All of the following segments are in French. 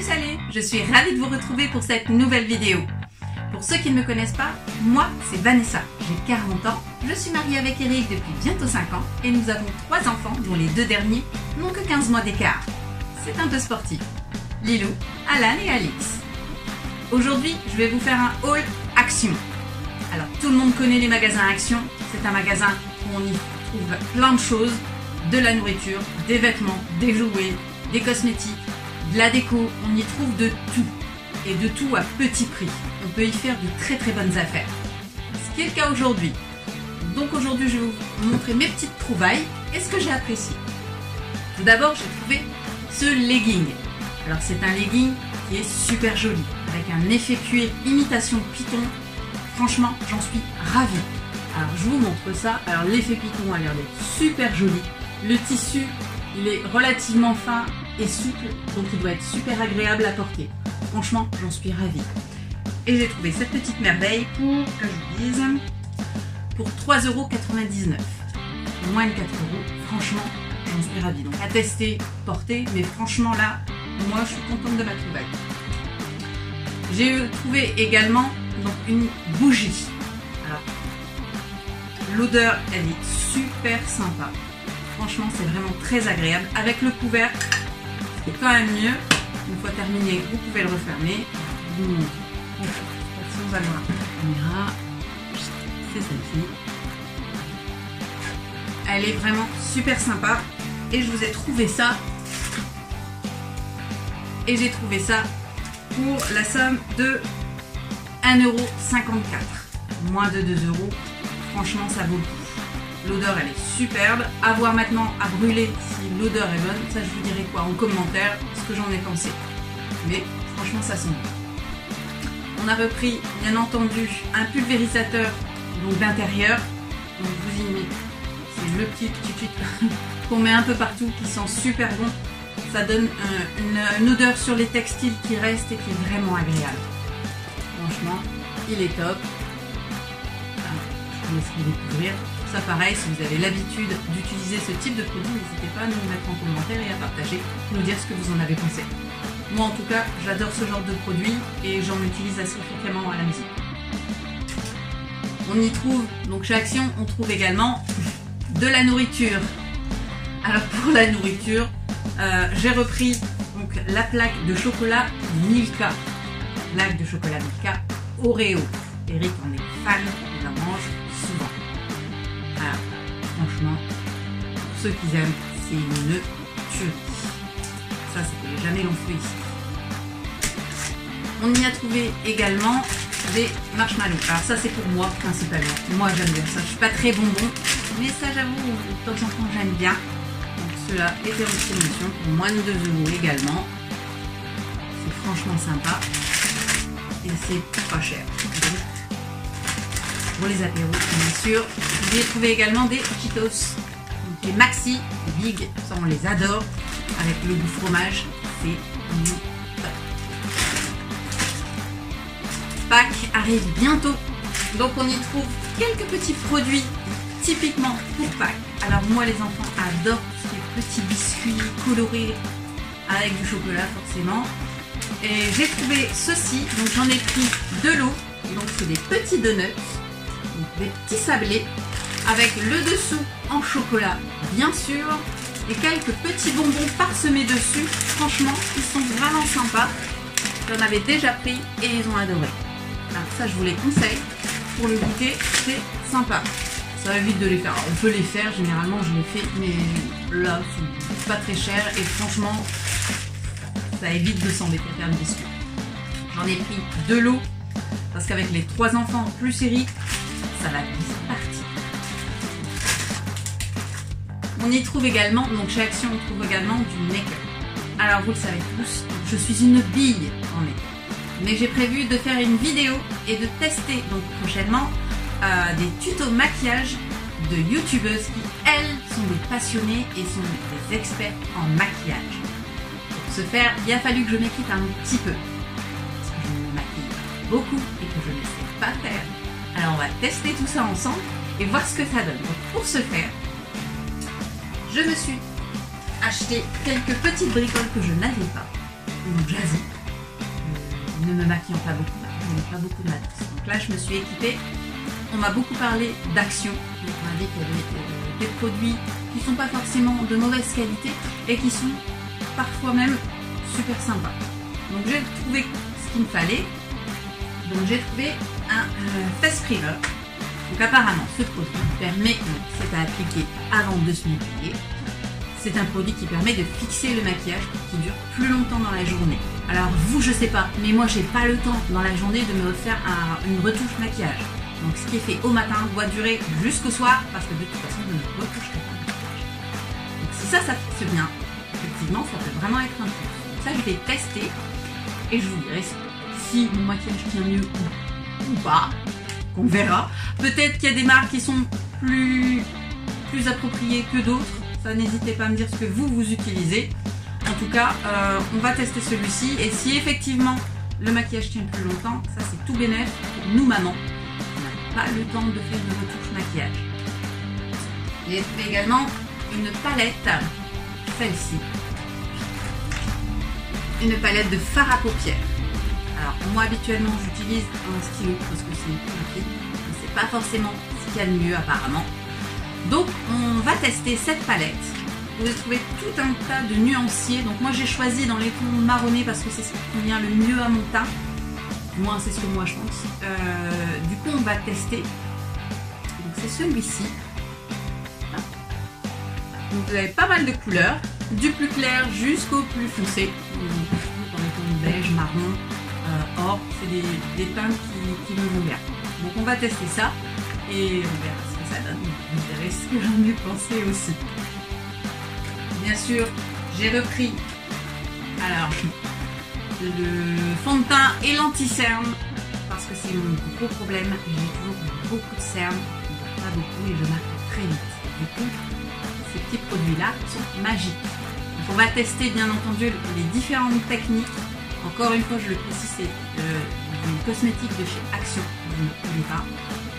Salut, je suis ravie de vous retrouver pour cette nouvelle vidéo. Pour ceux qui ne me connaissent pas, moi c'est Vanessa, j'ai 40 ans, je suis mariée avec Eric depuis bientôt 5 ans et nous avons 3 enfants dont les 2 derniers n'ont que 15 mois d'écart. C'est un peu sportif. Lilou, Alan et Alix. Aujourd'hui, je vais vous faire un haul Action. Alors tout le monde connaît les magasins Action, c'est un magasin où on y trouve plein de choses, de la nourriture, des vêtements, des jouets, des cosmétiques, de la déco, on y trouve de tout. Et de tout à petit prix. On peut y faire de très très bonnes affaires. Ce qui est le cas aujourd'hui. Donc aujourd'hui je vais vous montrer mes petites trouvailles et ce que j'ai apprécié. Tout d'abord j'ai trouvé ce legging. Alors c'est un legging qui est super joli, avec un effet cuir imitation python. Franchement j'en suis ravie. Alors je vous montre ça. Alors l'effet python a l'air d'être super joli. Le tissu il est relativement fin et souple, donc il doit être super agréable à porter. Franchement, j'en suis ravie. Et j'ai trouvé cette petite merveille pour, que je vous dise, pour 3,99 €. Moins de 4 €. Franchement, j'en suis ravie. Donc à tester, porter, mais franchement là, moi je suis contente de ma trouvaille. J'ai trouvé également donc, une bougie. Alors, l'odeur, elle est super sympa. Franchement, c'est vraiment très agréable. Avec le couvercle, c'est quand même mieux. Une fois terminé, vous pouvez le refermer. Je vous montre. Si on va voir la caméra, c'est celle-ci. Elle est vraiment super sympa. Et je vous ai trouvé ça. Et j'ai trouvé ça pour la somme de 1,54 €. Moins de 2 €. Franchement, ça vaut le coup. L'odeur elle est superbe. À voir maintenant à brûler si l'odeur est bonne. Ça je vous dirai quoi en commentaire ce que j'en ai pensé. Mais franchement ça sent bon. On a repris bien entendu un pulvérisateur donc d'intérieur. Donc vous y mettez. C'est le petit qu'on met un peu partout qui sent super bon. Ça donne une odeur sur les textiles qui reste et qui est vraiment agréable. Franchement il est top. Je vous laisserai découvrir. Ça pareil, si vous avez l'habitude d'utiliser ce type de produit, n'hésitez pas à nous mettre en commentaire et à partager, nous dire ce que vous en avez pensé. Moi en tout cas, j'adore ce genre de produit et j'en utilise assez fréquemment à la maison. On y trouve, donc chez Action, on trouve également de la nourriture. Alors pour la nourriture, j'ai repris donc, la plaque de chocolat Milka. Plaque de chocolat Milka Oreo. Eric en est fan, il en mange souvent. Alors, franchement, pour ceux qui aiment, c'est une tuerie. Ça, c'était jamais long feu ici. On y a trouvé également des marshmallows. Alors ça, c'est pour moi principalement. Moi, j'aime bien ça. Je suis pas très bonbon, mais ça, j'avoue, de temps en temps, j'aime bien. Donc ceux-là étaient en promotion pour moins de 2 € également. C'est franchement sympa et c'est pas cher. Pour les apéros, bien sûr. J'ai trouvé également des Cheetos, donc les Maxi, les Big, ça on les adore, avec le goût fromage, c'est top. Pâques arrive bientôt, donc on y trouve quelques petits produits typiquement pour Pâques. Alors moi les enfants adorent tous ces petits biscuits colorés avec du chocolat forcément. Et j'ai trouvé ceci, donc j'en ai pris de l'eau, donc c'est des petits donuts. Des petits sablés avec le dessous en chocolat bien sûr et quelques petits bonbons parsemés dessus. Franchement ils sont vraiment sympas, j'en avais déjà pris et ils ont adoré. Alors ça je vous les conseille pour le goûter, c'est sympa. Ça évite de les faire. Alors, on peut les faire, généralement je les fais, mais là c'est pas très cher et franchement ça évite de s'embêter à faire le biscuit. J'en ai pris de l'eau parce qu'avec les 3 enfants plus Eric, ça va vite partir. On y trouve également, donc chez Action, on trouve également du make-up. Alors vous le savez tous, je suis une bille en make-up. Mais j'ai prévu de faire une vidéo et de tester donc prochainement des tutos maquillage de youtubeuses qui, elles, sont des passionnées et sont des experts en maquillage. Pour ce faire, il a fallu que je m'équipe un petit peu. Parce que je me maquille beaucoup et que je ne sais pas faire. Alors on va tester tout ça ensemble et voir ce que ça donne. Donc pour ce faire, je me suis acheté quelques petites bricoles que je n'avais pas. donc j'hésite, ne me maquillant pas beaucoup, je n'ai pas beaucoup de matos. Donc là je me suis équipée, on m'a beaucoup parlé d'Action, donc on m'a dit qu'il y avait des produits qui ne sont pas forcément de mauvaise qualité et qui sont parfois même super sympas. Donc j'ai trouvé ce qu'il me fallait, donc j'ai trouvé un face primer. Donc apparemment ce produit permet, c'est à appliquer avant de se maquiller. C'est un produit qui permet de fixer le maquillage pour qu'il dure plus longtemps dans la journée. Alors vous, je sais pas, mais moi j'ai pas le temps dans la journée de me faire une retouche maquillage. Donc ce qui est fait au matin doit durer jusqu'au soir parce que de toute façon je ne retoucherai pas le maquillage. Donc si ça fonctionne bien, effectivement ça peut vraiment être un plus. Donc ça je vais tester et je vous dirai si mon maquillage tient mieux ou pas, qu'on verra. Peut-être qu'il y a des marques qui sont plus appropriées que d'autres. Ça, n'hésitez pas à me dire ce que vous utilisez. En tout cas, on va tester celui-ci. Et si effectivement le maquillage tient plus longtemps, ça c'est tout bénef pour nous mamans. On n'a pas le temps de faire une retouche maquillage. J'ai trouvé également une palette, celle-ci. Une palette de fard à paupières. Alors moi habituellement j'utilise un stylo parce que c'est plus rapide. C'est pas forcément ce qu'il y a de mieux apparemment. Donc on va tester cette palette. Vous allez trouver tout un tas de nuanciers. Donc moi j'ai choisi dans les tons marronnés parce que c'est ce qui convient le mieux à mon teint. Du moins c'est ce que moi je pense. Du coup on va tester. Donc c'est celui-ci. Donc vous avez pas mal de couleurs. Du plus clair jusqu'au plus foncé. Dans les tons beige, marron, or. C'est des teints qui me vont bien. Donc on va tester ça. Et on verra ce que ça donne. Vous verrez ce que j'en ai pensé aussi. Bien sûr, j'ai repris le fond de teint et l'anti-cerne parce que c'est mon gros problème. J'ai toujours beaucoup de cernes, pas beaucoup et je marque très vite. Du coup, ces petits produits-là sont magiques. Donc on va tester bien entendu les différentes techniques. Encore une fois, je le précise, c'est du cosmétique de chez Action. Je ne connais pas.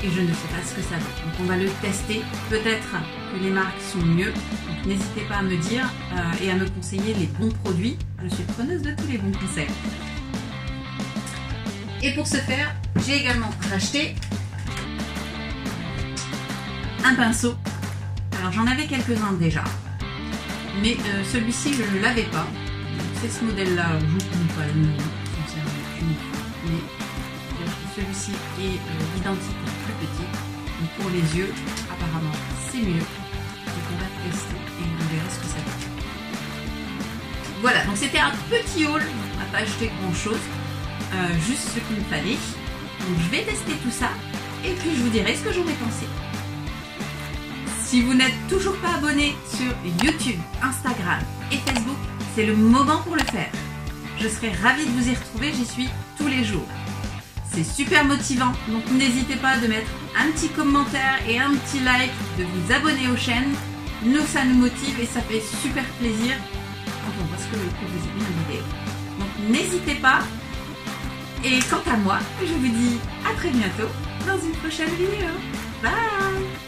Et je ne sais pas ce que ça vaut. Donc on va le tester. Peut-être que les marques sont mieux. Donc n'hésitez pas à me dire et à me conseiller les bons produits. Je suis preneuse de tous les bons conseils. Et pour ce faire, j'ai également racheté un pinceau. Alors j'en avais quelques-uns déjà. Mais celui-ci je ne l'avais pas. C'est ce modèle-là. Je ne connais pas le nom. Mais celui-ci est identique au plus petit. Donc pour les yeux, apparemment, c'est mieux. Donc on va tester et vous verrez ce que ça donne. Voilà, donc c'était un petit haul. On n'a pas acheté grand-chose. Juste ce qu'il me fallait. Donc je vais tester tout ça et puis je vous dirai ce que j'en ai pensé. Si vous n'êtes toujours pas abonné sur YouTube, Instagram et Facebook, c'est le moment pour le faire. Je serai ravie de vous y retrouver, j'y suis tous les jours. C'est super motivant, donc n'hésitez pas à mettre un petit commentaire et un petit like, de vous abonner aux chaînes. Nous, ça nous motive et ça fait super plaisir quand on voit ce que vous aimez la vidéo. Donc n'hésitez pas. Et quant à moi, je vous dis à très bientôt dans une prochaine vidéo. Bye!